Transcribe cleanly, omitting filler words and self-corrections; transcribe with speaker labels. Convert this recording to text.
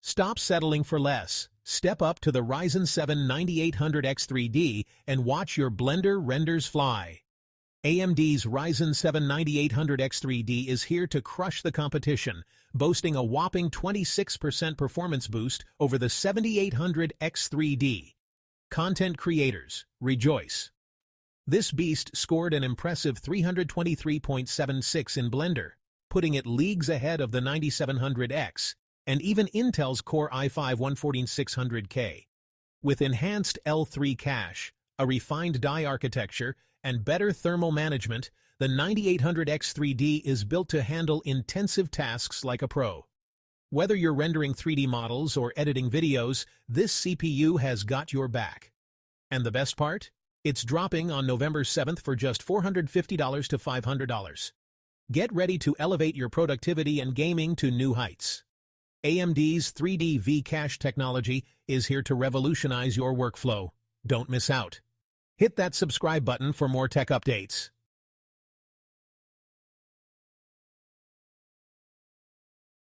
Speaker 1: Stop settling for less. Step up to the Ryzen 7 9800X3D and watch your Blender renders fly. AMD's Ryzen 7 9800X3D is here to crush the competition, boasting a whopping 26% performance boost over the 7800X3D. Content creators, rejoice! This beast scored an impressive 323.76 in Blender, putting it leagues ahead of the 9700X, and even Intel's Core i5-14600K. With enhanced L3 cache, a refined die architecture, and better thermal management, the 9800X3D is built to handle intensive tasks like a pro. Whether you're rendering 3D models or editing videos, this CPU has got your back. And the best part? It's dropping on November 7th for just $450 to $500. Get ready to elevate your productivity and gaming to new heights. AMD's 3D V-Cache technology is here to revolutionize your workflow. Don't miss out. Hit that subscribe button for more tech updates.